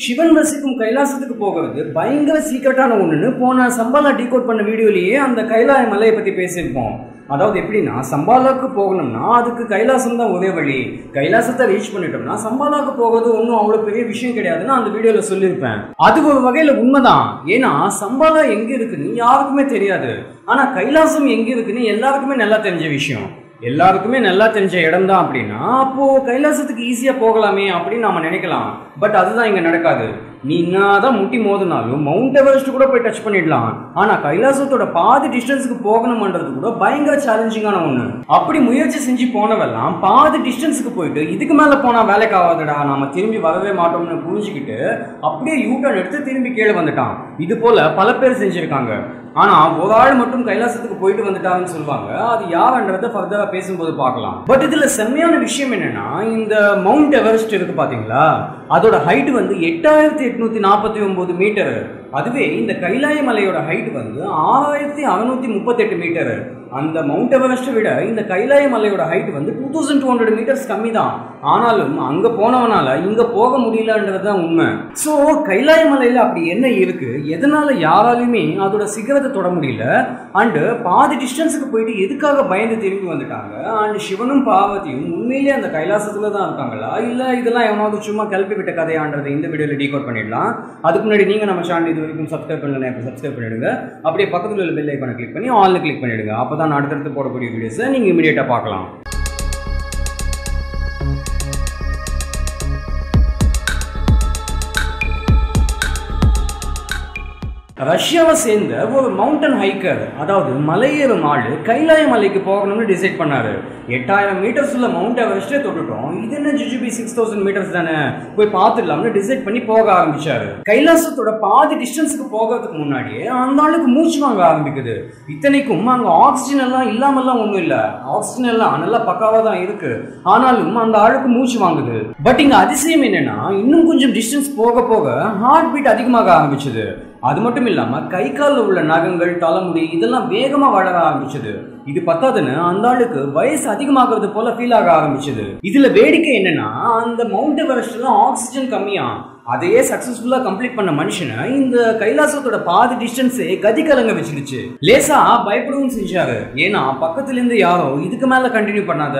சிவன் வசிக்கும் கைலாசத்துக்கு போகிறது பயங்கர சீக்கிரட்டான ஒண்ணுன்னு போன சம்பாலா டீகோட் பண்ண வீடியோலயே அந்த கைலாய மலையை பத்தி பேசியிருப்போம். அதாவது எப்படின்னா, சம்பாலாவுக்கு போகணும்னா அதுக்கு கைலாசம் தான் ஒரே வழி. கைலாசத்தை ரீச் பண்ணிட்டோம்னா சம்பாலாவுக்கு போகிறது ஒன்றும் அவ்வளோ பெரிய விஷயம் கிடையாதுன்னு அந்த வீடியோல சொல்லியிருப்பேன். அது ஒரு வகையில உண்மைதான். ஏன்னா சம்பாலா எங்க இருக்குன்னு யாருக்குமே தெரியாது. ஆனா கைலாசம் எங்க இருக்குன்னு எல்லாருக்குமே நல்லா தெரிஞ்ச விஷயம். எல்லாருக்குமே நல்லா தெரிஞ்ச இடம் தான் அப்படின்னா அப்போ கைலாசத்துக்கு ஈஸியா போகலாமே அப்படின்னு நாம நினைக்கலாம். பட் அதுதான் இங்க நடக்காது. நீ என்னதான் முட்டி மோதினாலும் மவுண்ட் எவரெஸ்ட் கூட போய் டச் பண்ணிடலாம். ஆனா கைலாசத்தோட பாதி டிஸ்டன்ஸுக்கு போகணும்ன்றது கூட பயங்கர சேலஞ்சிங்கான ஒண்ணு. அப்படி முயற்சி செஞ்சு போனவெல்லாம் பாதி டிஸ்டன்ஸுக்கு போயிட்டு இதுக்கு மேல போனா வேலைக்கு ஆகாதுடா, நாம திரும்பி வரவே மாட்டோம்னு புரிஞ்சுக்கிட்டு அப்படியே யூட்டர்ன் எடுத்து திரும்பி கீழே வந்துட்டான். இது போல பல பேர் செஞ்சிருக்காங்க. ஆனா ஒரு ஆள் மட்டும் கைலாசத்துக்கு போயிட்டு வந்துட்டாங்கன்னு சொல்லுவாங்க. அது யாருன்றதை ஃபர்தரா பேசும்போது பார்க்கலாம். பட் இதுல செம்மையான விஷயம் என்னன்னா, இந்த மவுண்ட் எவரெஸ்ட் இருக்கு பாத்தீங்களா, அதோட ஹைட் வந்து 8849 மீட்டர். அதுவே இந்த கைலாய மலையோட ஹைட் வந்து 6638 மீட்டர். அந்த மவுண்ட் எவரெஸ்ட்டை விட இந்த கைலாய மலையோட ஹைட் வந்து 2200 மீட்டர்ஸ் கம்மி தான். ஆனாலும் அங்க போனவனால இங்க போக முடியலன்றது தான் உண்மை. ஸோ கைலாய மலையில அப்படி என்ன இருக்கு, எதனால யாராலுமே அதோட சிகரத்தை தொட முடியல, அண்டு பாதி டிஸ்டன்ஸுக்கு போயிட்டு எதுக்காக பயந்து திரும்பி வந்துட்டாங்க, அண்ட் சிவனும் பார்வதியும் உண்மையிலேயே அந்த கைலாசத்துல தான் இருக்காங்களா, இல்ல இதெல்லாம் எவனாவது சும்மா கிளப்பி விட்ட கதையான்றதை இந்த வீடியோல டீகோட் பண்ணிடலாம். அதுக்கு முன்னாடி நீங்க நம்ம சேனல் இது வரைக்கும் சப்ஸ்கிரைப் பண்ணல, சப்ஸ்கிரைப் பண்ணிடுங்க. அப்படியே பக்கத்துல உள்ள பெல் ஐகானை கிளிக் பண்ணி ஆல்ல கிளிக் பண்ணிடுங்க. அப்பதான் நான் அடுத்தடுத்து போடக்கூடிய வீடியோஸை நீங்க இமிடியேட்டா பார்க்கலாம். ரஷ்யாவை சேர்ந்த ஒரு மவுண்டன் ஹைக்கர், அதாவது மலையேறும் ஆளு கைலாய மலைக்கு போகணும்னு டிசைட் பண்ணாரு. 8000 மீட்டர்ஸ் உள்ள மவுண்ட் எவரெஸ்டே தொட்டுட்டோம், இது என்ன ஜிஜிபி 6000 மீட்டர்ஸ் தானே, போய் பார்த்துடலாம்னு டிசைட் பண்ணி போக ஆரம்பிச்சாரு. கைலாசத்தோட பாதி டிஸ்டன்ஸுக்கு போகிறதுக்கு முன்னாடியே அந்த ஆளுக்கு மூச்சு வாங்க ஆரம்பிக்குது. இத்தனைக்கும் அங்க ஆக்சிஜன் எல்லாம் இல்லாமல்லாம் ஒன்றும் இல்லை, ஆக்சிஜன் எல்லாம் நல்லா பக்காவா தான் இருக்கு. ஆனாலும் அந்த ஆளுக்கு மூச்சு வாங்குது. பட் இங்க அதிசயம் என்னன்னா, இன்னும் கொஞ்சம் டிஸ்டன்ஸ் போக போக ஹார்ட் பீட் அதிகமாக ஆரம்பிச்சது. அது மட்டும் இல்லாம கை காலில் உள்ள நகங்கள், தலைமுடி இதெல்லாம் வேகமா வளர ஆரம்பிச்சது. இது பத்தாதுன்னு அந்த ஆளுக்கு வயசு அதிகமாகிறது போல ஃபீல் ஆக ஆரம்பிச்சது. இதுல வேடிக்கை என்னன்னா, அந்த மவுண்ட் எவரெஸ்ட்ல ஆக்சிஜன் கம்மியா, அதையே சக்சஸ்ஃபுல்லா கம்ப்ளீட் பண்ண மனுஷனை இந்த கைலாசத்தோட பாதி டிஸ்டன்ஸே கதி கலங்க வச்சிருச்சு. லேசா பயப்படவும் செஞ்சாரு. ஏன்னா பக்கத்துல இருந்து யாரோ இதுக்கு மேல கண்டினியூ பண்ணாத,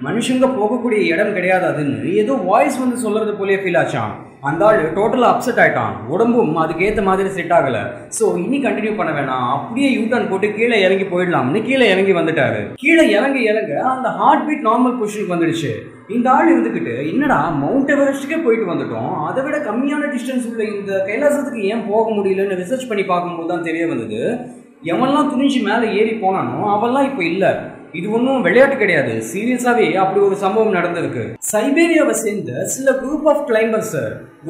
மனுஷங்க போகக்கூடிய இடம் கிடையாது அதுன்னு ஏதோ வாய்ஸ் வந்து சொல்றது போலே ஃபீல் ஆச்சான். அந்த ஆள் டோட்டலா அப்செட் ஆயிட்டான். உடம்பும் அதுக்கு ஏற்ற மாதிரி செட் ஆகல. ஸோ இனி கண்டினியூ பண்ண வேணாம், அப்படியே யூட்டர்ன் போட்டு கீழே இறங்கி போயிடலாம்னு கீழே இறங்கி வந்துட்டாரு. கீழே இறங்க அந்த ஹார்ட் பீட் நார்மல் பொசிஷனுக்கு வந்துடுச்சு. இந்த ஆள் இருந்துக்கிட்டு, என்னடா மவுண்ட் எவரெஸ்ட்டுக்கே போயிட்டு வந்துட்டோம், அதை விட கம்மியான டிஸ்டன்ஸ் உள்ள இந்த கைலாசத்துக்கு ஏன் போக முடியலன்னு ரிசர்ச் பண்ணி பார்க்கும்போது தான் தெரிய வந்தது, எவன்லாம் துணிஞ்சு மேலே ஏறி போனானோ அவெல்லாம் இப்போ இல்லை. இது ஒன்றும் விளையாட்டு கிடையாது, சீரியஸாவே அப்படி ஒரு சம்பவம் நடந்திருக்கு. சைபீரியாவை சேர்ந்த சில குரூப் ஆஃப் கிளைம்பர்ஸ்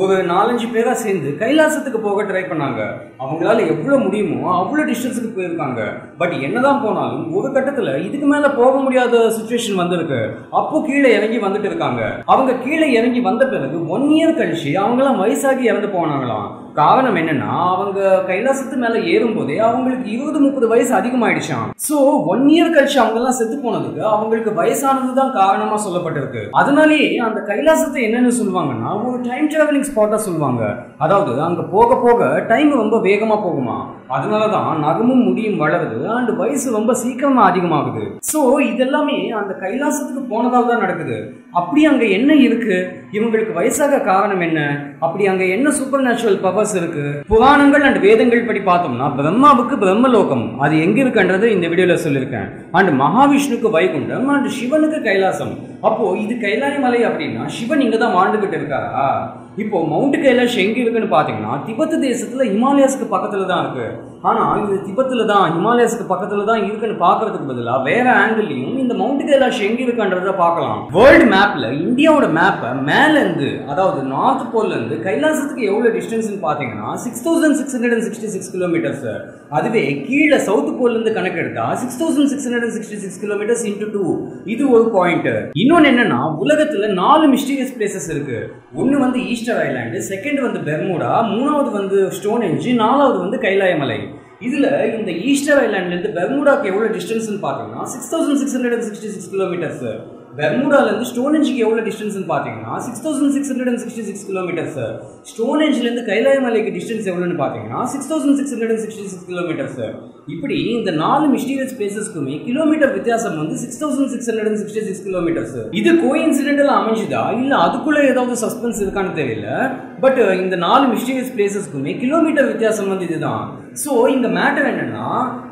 ஒரு 4-5 பேரா சேர்ந்து கைலாசத்துக்கு போக ட்ரை பண்ணாங்க. அவங்களால எவ்வளவு முடியுமோ அவ்வளவு டிஸ்டன்ஸுக்கு போயிருக்காங்க. பட் என்னதான் போனாலும் ஒரு கட்டத்துல இதுக்கு மேல போக முடியாத சிச்சுவேஷன் வந்திருக்கு. அப்போ கீழே இறங்கி வந்துட்டு இருக்காங்க. அவங்க கீழே இறங்கி வந்த பிறகு 1 இயர் கழிச்சு அவங்களாம் வயசாகி இறந்து போனாங்களாம். காரணம் என்னன்னா, அவங்க கைலாசத்து மேல ஏறும் போதே அவங்களுக்கு 20-30 வயசு அதிகமாயிடுச்சான். சோ 1 இயர் கழிச்சு அவங்க எல்லாம் செத்து போனதுக்கு அவங்களுக்கு வயசானதுதான் காரணமா சொல்லப்பட்டிருக்கு. அதனாலேயே அந்த கைலாசத்தை என்னன்னு சொல்லுவாங்கன்னா, ஒரு டைம் டிராவலிங் ஸ்பாட்டா சொல்லுவாங்க. அதாவது அங்க போக போக டைம் ரொம்ப வேகமா போகுமா, அதனாலதான் நகமும் முடியும் வளருது அண்ட் வயசு ரொம்ப சீக்கிரமா அதிகமாகுது. சோ இதெல்லாமே அந்த கைலாசத்துக்கு போனதால் தான் நடக்குது. அப்படி அங்க என்ன இருக்கு, இவங்களுக்கு வயசாக காரணம் என்ன, அப்படி அங்க என்ன சூப்பர் நேச்சுரல் பவர்ஸ் இருக்கு? புராணங்கள் அண்ட் வேதங்கள் படி பார்த்தோம்னா பிரம்மாவுக்கு பிரம்மலோகம் அது எங்க இருக்குன்றது இந்த வீடியோல சொல்லியிருக்கேன். அண்ட் மகாவிஷ்ணுக்கு வைகுண்டம் அண்ட் சிவனுக்கு கைலாசம். அப்போ இது கைலாய மலை அப்படின்னா சிவன் இங்க தான் வாழ்ந்துகிட்டு இருக்காரா? இப்போ மவுண்ட் கைலாஷ் எங்க இருக்குன்னு பாத்தீங்கன்னா திபெத் தேசத்துல ஹிமாலயாஸ்க்கு பக்கத்துல தான் இருக்கு. ஆனா இது திபெத்துல தான் ஹிமாலயாஸ்க்கு பக்கத்துல தான் இருக்குன்னு பாக்குறதுக்கு பதிலா வேற ஆங்கிள்லயும் இந்த மவுண்ட் கைலாஷ் எங்க இருக்குன்றத பார்க்கலாம். வேர்ல்டு மேப்ல இந்தியாவோட மேப்பை மேல இருந்து, அதாவது நார்த் போல்ல இருந்து கைலாசத்துக்கு எவ்வளவு டிஸ்டன்ஸ் பாத்தீங்கன்னா 6666 கிலோமீட்டர்ஸ். அதுவே கீழே சவுத் போல்ல இருந்து கணக்கெடுத்தா 6666 கிலோமீட்டர்ஸ் இன்டு 2. இது ஒரு பாயிண்ட். இன்னொன்னு என்னன்னா, உலகத்துல 4 மிஸ்டீரியஸ் பிளேசஸ் இருக்கு. ஒன்னு வந்து ஈஸ்டர் ஐலாண்டு, செகண்ட் வந்து பெர்முடா, மூணாவது வந்து ஸ்டோன் ஹெஞ்ச், நாலாவது வந்து கைலாய மலை. இதுல இந்த ஈஸ்டர் ஐலாண்ட்ல இருந்து பெர்முடாக்கு எவ்வளவு டிஸ்டன்ஸ் பாத்தீங்கன்னா 6666 கிலோமீட்டர்ஸ். பெர்முடால இருந்து ஸ்டோனேஜுக்கு எவ்வளவு டிஸ்டன்ஸ் பாத்தீங்கன்னா 6666 கிலோமீட்டர்ஸ். ஸ்டோனேஜ்ல இருந்து கைலாய மலைக்கு டிஸ்டன்ஸ் எவ்வளவுன்னு பாத்தீங்கன்னா 6666 கிலோமீட்டர்ஸ். இப்படி இந்த 4 மிஸ்டீரியஸ் பிளேசஸ்க்குமே கிலோமீட்டர் வித்தியாசம் வந்து 6666 கிலோமீட்டர்ஸ். இது கோஇன்சிடென்டலா அமைஞ்சுதா இல்ல அதுக்குள்ள ஏதாவது சஸ்பென்ஸ் இருக்கான்னு தெரியல. பட் இந்த 4 மிஸ்டீரியஸ் பிளேசஸ்க்குமே கிலோமீட்டர் வித்தியாசம் வந்து இதுதான். ஸோ இந்த மேட்டர் என்னன்னா,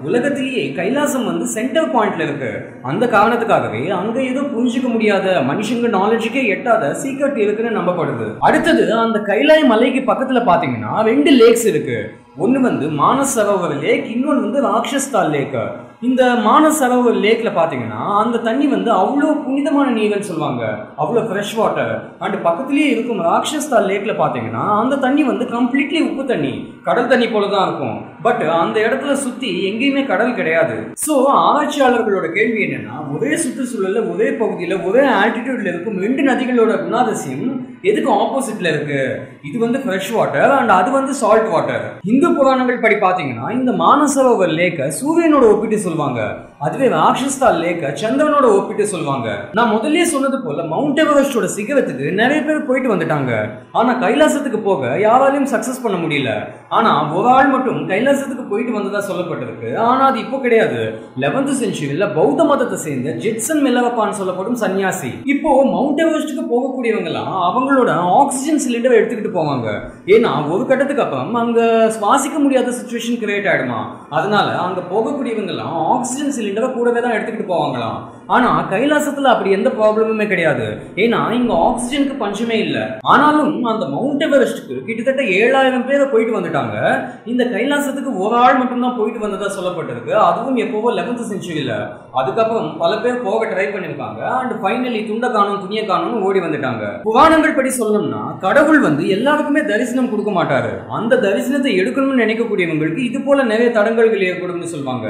உலகத்திலேயே கைலாசம் வந்து சென்டர் பாயிண்ட்ல இருக்கு. அந்த காரணத்துக்காகவே அங்க ஏதோ புரிஞ்சுக்க முடியாத மனுஷங்க நாலேஜுக்கே எட்டாத சீக்ரெட் இருக்குன்னு நம்பப்படுது. அடுத்தது அந்த கைலாய மலைக்கு பக்கத்துல பாத்தீங்கன்னா 2 லேக்ஸ் இருக்கு. ஒன்னு வந்து மானஸ் சரோவர் லேக், இன்னொன்று வந்து ராக்ஷஸ்தால் லேக். இந்த மானஸ் சரோவர் லேக்ல பாத்தீங்கன்னா அந்த தண்ணி வந்து அவ்வளோ புனிதமான நீர்னு சொல்லுவாங்க, அவ்வளோ ஃப்ரெஷ் வாட்டர். அண்ட் பக்கத்திலேயே இருக்கும் ராக்ஷஸ்தால் லேக்ல பாத்தீங்கன்னா அந்த தண்ணி வந்து கம்ப்ளீட்லி உப்பு தண்ணி, கடல் தண்ணி போல தான் இருக்கும். பட் அந்த இடத்துல சுத்தி எங்கேயுமே கடல் கிடையாது. ஸோ ஆராய்ச்சியாளர்களோட கேள்வி என்னன்னா, ஒரே சுற்றுச்சூழல்ல ஒரே பகுதியில் ஒரே ஆல்டிடியூட்ல இருக்கும் 2 நதிகளோட குணாதிசயம் எதுக்கு ஆப்போசிட்ல இருக்கு? இது வந்து ஃப்ரெஷ் வாட்டர் அண்ட் அது வந்து சால்ட் வாட்டர். இந்து புராணங்கள் படி பாத்தீங்கன்னா இந்த மானசரோவர் லேக்க சூரியனோட ஒப்பிட்டு சொல்லுவாங்க, அதுவே ராக்ஷஸ்தால் லேக்க சந்திரனோட ஒப்பிட்டு சொல்லுவாங்க. நான் முதல்லயே சொன்னது போல மவுண்ட் எவரெஸ்டோட சிகரத்துக்கு நிறைய பேர் போயிட்டு வந்துட்டாங்க. ஆனா கைலாசத்துக்கு போக யாராலையும் சக்சஸ் பண்ண முடியல. ஆனா ஒரு ஆள் மட்டும் கைலாசத்துக்கு போயிட்டு வந்ததா சொல்லப்பட்டிருக்கு. ஆனா அது இப்போ கிடையாது. 11th செஞ்சுரியில பௌத்த மதத்தை சேர்ந்த ஜெட்சன் மெல்லவப்பான்னு சொல்லப்படும் சன்னியாசி. இப்போ மவுண்ட் எவரெஸ்டுக்கு போகக்கூடியவங்க எல்லாம் அவங்களோட ஆக்சிஜன் சிலிண்டர் எடுத்துக்கிட்டு போவாங்க. ஏன்னா ஒரு கட்டத்துக்கு அப்புறம் அங்க சுவாசிக்க முடியாத சிச்சுவேஷன் கிரியேட் ஆயிடுமா. அதனால அங்க போகக்கூடியவங்க எல்லாம் ஆக்சிஜன் சிலிண்டரை கூடவே தான் எடுத்துக்கிட்டு போவாங்களாம். ஆனா கைலாசத்துல அப்படி எந்த ப்ராப்ளமுமே கிடையாது. ஏன்னா இங்க ஆக்சிஜனுக்கு பஞ்சமே இல்லை. ஆனாலும் அந்த மவுண்ட் எவரெஸ்டுக்கு கிட்டத்தட்ட 7000 பேரை போயிட்டு வந்துட்டாங்க. இந்த கைலாசத்துக்கு ஒரு ஆள் மட்டும்தான் போயிட்டு வந்ததா சொல்லப்பட்டிருக்கு. அதுவும் எப்போவோ 11th செஞ்சுரியில. அதுக்கப்புறம் பல பேர் போக ட்ரை பண்ணிருக்காங்க. அண்ட் ஃபைனலி துண்ட காணும் துணிய காணும் ஓடி வந்துட்டாங்க. புராணங்கள் படி சொல்லணும்னா கடவுள் வந்து எல்லாருக்குமே தரிசனம் கொடுக்க மாட்டாரு. அந்த தரிசனத்தை எடுக்கணும்னு நினைக்கக்கூடியவங்களுக்கு இது போல நிறைய தடங்கல்கள் ஏற்படும்னு சொல்லுவாங்க.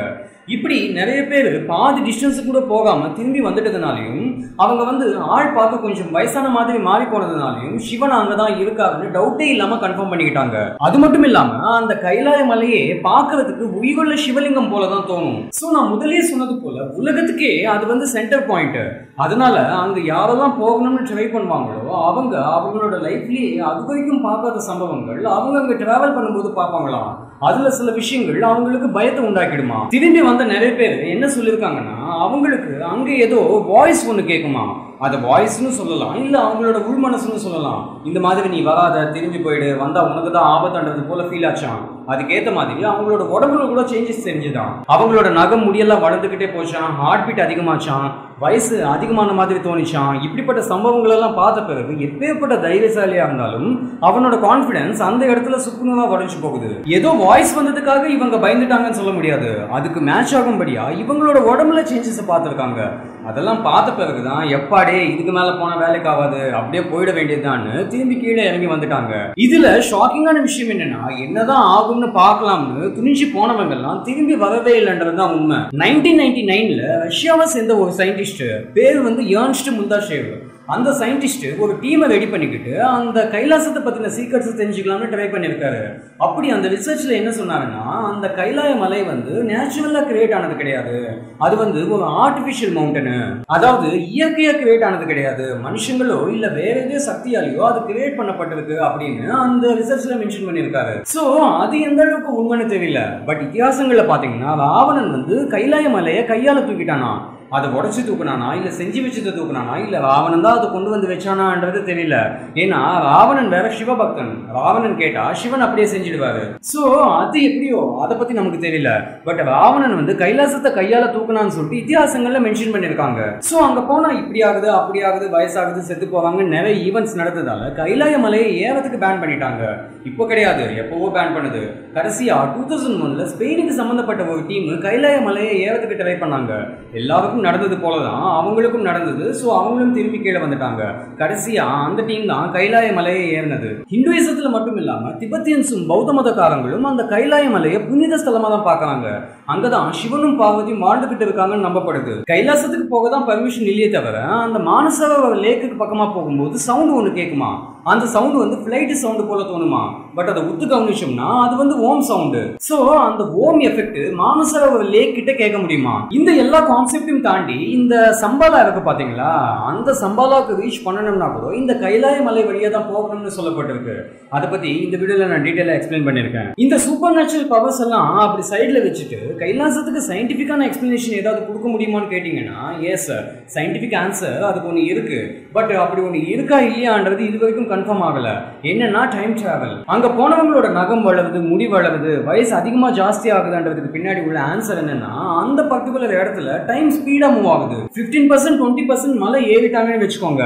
இப்படி நிறைய பேர் பாதி டிஸ்டன்ஸ் கூட போகாம திரும்பி வந்துட்டதுனாலையும் அவங்க வந்து ஆள் பார்க்க கொஞ்சம் வயசான மாதிரி மாறி போனதுனாலையும் சிவன் அங்கதான் இருக்காருன்னு டவுட்டே இல்லாம கன்ஃபார்ம் பண்ணிக்கிட்டாங்க. அது மட்டும் இல்லாம அந்த கைலாய மலையே பார்க்கறதுக்கு உயிருள்ள சிவலிங்கம் போலதான் தோணும். சோ நான் முதலே சொன்னது போல உலகத்துக்கே அது வந்து சென்டர் பாயிண்ட். அதனால அங்க யாரெல்லாம் போகணும்னு ட்ரை பண்ணுவாங்களோ அவங்க அவங்களோட லைஃப்லயே அது வரைக்கும் பார்க்காத சம்பவங்கள் அவங்க அங்க டிராவல் பண்ணும்போது பார்ப்பாங்களாம். அதுல சில விஷயங்கள் அவங்களுக்கு பயத்தை உண்டாக்கிடுமா. திரும்பி வந்த நிறைய பேர் என்ன சொல்லியிருக்காங்கன்னா, அவங்களுக்கு அங்க ஏதோ வாய்ஸ் ஒண்ணு கேட்குமா. அதை வாய்ஸ்னு சொல்லலாம், இல்ல அவங்களோட உள் மனசுன்னு சொல்லலாம். இந்த மாதிரி நீ வராத, திரும்பி போயிடு, வந்தா உனக்கு தான் ஆபத்தான்றது போல ஃபீல் ஆச்சான். அதுக்கேற்ற மாதிரி அவங்களோட உடம்புல கூட சேஞ்சஸ் தெரிஞ்சுதான். அவங்களோட நகம் முடியெல்லாம் வளர்ந்துகிட்டே போச்சான், ஹார்ட் பீட் அதிகமாச்சான், வயசு அதிகமான மாதிரி தோணிச்சான். இப்படிப்பட்ட சம்பவங்கள் எல்லாம் பார்த்த பிறகு எப்பேற்பட்ட தைரியசாலியா இருந்தாலும் அவனோட கான்பிடன்ஸ் அந்த இடத்துல சுக்குநூறா உடைஞ்சு போகுது. ஏதோ வாய்ஸ் வந்ததுக்காக இவங்க பயந்துட்டாங்கன்னு சொல்ல முடியாது. அதுக்கு மேட்ச் ஆகும்படியா இவங்களோட உடம்புல சேஞ்சஸ் பார்த்துருக்காங்க. அதெல்லாம் பார்த்த பிறகுதான் எப்பாடே இதுக்கு மேல போன வேலைக்கு ஆகாது, அப்படியே போயிட வேண்டியதுதான்னு திரும்பி கீழே இறங்கி வந்துட்டாங்க. இதுல ஷாக்கிங்கான விஷயம் என்னன்னா, என்னதான் ஆகும்னு பார்க்கலாம்னு துணிஞ்சு போனவங்க எல்லாம் திரும்பி வரவே இல்லைன்றதுதான் உண்மை. 1999ல ரஷ்யாவை சேர்ந்த ஒரு சயின்டிஸ்ட், பேர் வந்து எர்ன்ஸ்ட் முல்தாஷேவ். அந்த சயின்டிஸ்ட் ஒரு டீமை ரெடி பண்ணிக்கிட்டு அந்த கைலாசத்தை பத்தின சீக்ரெட்ஸ் தெரிஞ்சுக்கலாம்னு ட்ரை பண்ணியிருக்காரு. அப்படி அந்த ரிசர்ச்ல என்ன சொன்னாருன்னா, அந்த கைலாய மலை வந்து நேச்சுரலா கிரியேட் ஆனது கிடையாது, அது வந்து ஒரு ஆர்டிபிஷியல் மவுண்டனு. அதாவது இயற்கையா கிரியேட் ஆனது கிடையாது, மனுஷங்களோ இல்ல வேற ஏதோ சக்தியாலேயோ அது கிரியேட் பண்ணப்பட்டிருக்கு அப்படின்னு அந்த ரிசர்ச்ல மென்ஷன் பண்ணியிருக்காரு. சோ அது எந்த அளவுக்கு உண்மைன்னு தெரியல. பட் இतिहाசங்கள்ல பாத்தீங்கன்னா ராவணன் வந்து கைலாய மலையை கையால தூக்கிட்டானா. அதை உடச்சி தூக்குனானா இல்ல செஞ்சு வச்சுட்டு தூக்குனானா இல்ல ராவணன் தான் அதை கொண்டு வந்து வச்சானான்றது தெரியல. ஏன்னா ராவணன் வேற சிவபக்தன். ராவணன் கேட்டா சிவன் அப்படியே செஞ்சிடுவாரு. சோ அது எப்படியோ அதை பத்தி நமக்கு தெரியல. பட் ராவணன் வந்து கைலாசத்தை கையால தூக்குனான்னு சொல்லிட்டு இतिहाசங்கள்ல மென்ஷன் பண்ணிருக்காங்க. சோ அங்க போனா இப்படி ஆகுது அப்படி ஆகுது, வயசாகுது, செத்து போவாங்க, நிறைய ஈவெண்ட்ஸ் நடந்ததால கைலாய மலையை ஏறதுக்கு பேன் பண்ணிட்டாங்க. இப்போ கிடையாது, எப்பவோ பேன் பண்ணுது. கடைசியா 2001ல ஸ்பெயினுக்கு சம்பந்தப்பட்ட ஒரு டீம் கைலாய மலையை ஏறதுக்கு ட்ரை பண்ணாங்க. எல்லாருக்கும் நடந்தது போலதான் அவங்களுக்கும் நடந்தது. சோ அவங்களும் திரும்பி கீழே வந்துட்டாங்க. கடைசியா அந்த டீம் தான் கைலாய மலையை ஏறினது. ஹிந்துயிசத்துல மட்டும் இல்லாம திபெத்தியன்ஸும் பௌத்த மதக்காரங்களும் அந்த கைலாய மலையை புனித ஸ்தலமா தான் பார்க்கறாங்க. அங்கதான் சிவனும் பார்வதியும் வாழ்ந்துகிட்டு இருக்காங்கன்னு நம்பப்படுது. கைலாசத்துக்கு போக தான் பர்மிஷன் இல்லையே தவிர அந்த மானசரோவர் லேக்குக்கு பக்கமா போகும்போது சவுண்ட் ஒன்று கேட்குமா. அந்த சவுண்ட் வந்து ஃபிளைட் சவுண்ட் போல தோணுமா. பட் அதை உத்து கவனிச்சோம்னா அது வந்து ஓம் சவுண்டு. சோ அந்த ஓம் எஃபெக்ட் மானசரோவர் லேக் கிட்ட கேட்க முடியுமா. இந்த எல்லா கான்செப்டையும் தாண்டி இந்த சம்பாலா இருக்கு பாத்தீங்களா, அந்த சம்பாலாவுக்கு ரீச் பண்ணணும்னா கூட இந்த கைலாய மலை வழியா தான் போகணும்னு சொல்லப்பட்டிருக்கு. அதை பத்தி இந்த வீடியோல நான் டீடைலா எக்ஸ்பிளைன் பண்ணிருக்கேன். இந்த சூப்பர் நேச்சுரல் பவர்ஸ் எல்லாம் அப்படி சைட்ல வச்சுட்டு கைலாசத்துக்கு சயின்டிபிக்கான எக்ஸ்பிளனேஷன் ஏதாவது கொடுக்க முடியுமான்னு கேட்டீங்கன்னா எஸ் சார், சயின்டிபிக் ஆன்சர் அதுக்கு ஒன்று இருக்கு. பட் அப்படி ஒன்று இருக்கா இல்லையான்றது இது வரைக்கும் கன்ஃபார்ம் ஆகல. என்னன்னா டைம் டிராவல். அங்க போனவங்களோட நகம் வளருது, முடி வளருது, வயசு அதிகமா ஜாஸ்தி ஆகுதுன்றதுக்கு பின்னாடி உள்ள ஆன்சர் என்னன்னா அந்த பர்டிகுலர் இடத்துல டைம் ஸ்பீடா மூவ் ஆகுது. 15% 20% மலை ஏறிட்டாங்கன்னு வச்சுக்கோங்க.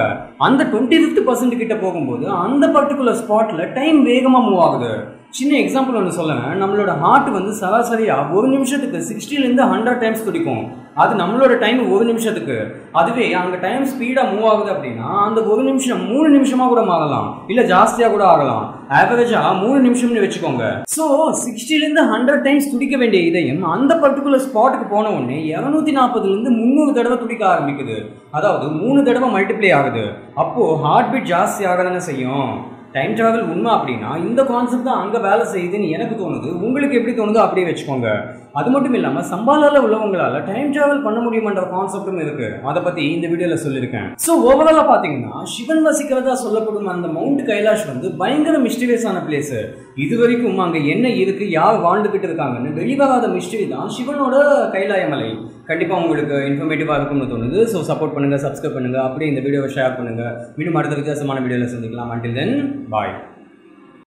அந்த 25% கிட்ட போகும்போது அந்த பர்டிகுலர் ஸ்பாட்ல டைம் வேகமா மூவ் ஆகுது. சின்ன எக்ஸாம்பிள் ஒன்று சொல்லுங்க. நம்மளோட ஹார்ட் வந்து சராசரியா ஒரு நிமிஷத்துக்கு 60 100 டைம்ஸ் துடிக்கும். அது நம்மளோட டைம் ஒரு நிமிஷத்துக்கு. அதுவே அங்க டைம் ஸ்பீடா மூவ் ஆகுது அப்படின்னா அந்த ஒரு நிமிஷம் 3 நிமிஷமா கூட மாறலாம், இல்ல ஜாஸ்தியா கூட ஆகலாம். ஆவரேஜா 3 நிமிஷம்னு வச்சுக்கோங்க. சோ 60 100 டைம்ஸ் துடிக்க வேண்டிய இதயம் அந்த பர்டிகுலர் ஸ்பாட்டுக்கு போன உடனே 240 300 தடவை துடிக்க ஆரம்பிக்குது. அதாவது 3 தடவை மல்டிப்ளை ஆகுது. அப்போ ஹார்ட் பீட் ஜாஸ்தி ஆகதானே செய்யும். டைம் டிராவல் உண்மை அப்படின்னா இந்த கான்செப்ட் தான் அங்கே வேலை செய்யுதுன்னு எனக்கு தோணுது. உங்களுக்கு எப்படி தோணுதோ அப்படியே வச்சுக்கோங்க. அது மட்டும் இல்லாமல் சம்பாலால உள்ளவங்களால டைம் டிராவல் பண்ண முடியுமன்ற கான்செப்டும் இருக்கு. அதை பத்தி இந்த வீடியோல சொல்லியிருக்கேன். ஸோ ஓவராலா பாத்தீங்கன்னா சிவன் வசிக்கிறதா சொல்லப்படும் அந்த மவுண்ட் கைலாஷ் வந்து பயங்கர மிஸ்டீரியஸான பிளேஸ். இது வரைக்கும் அங்க என்ன இருக்கு, யார் வாழ்ந்துகிட்டு இருக்காங்கன்னு வெளிவராத மிஸ்டரி தான் சிவனோட கைலாய மலை. கண்டிப்பா உங்களுக்கு இன்ஃபர்மேட்டிவா இருக்கும்னு தோணுது. ஸோ சப்போர்ட் பண்ணுங்க, சப்ஸ்கிரைப் பண்ணுங்க, அப்படியே இந்த வீடியோவை ஷேர் பண்ணுங்க. மீண்டும் அடுத்த வித்தியாசமான வீடியோல சந்திக்கலாம். Until then, bye.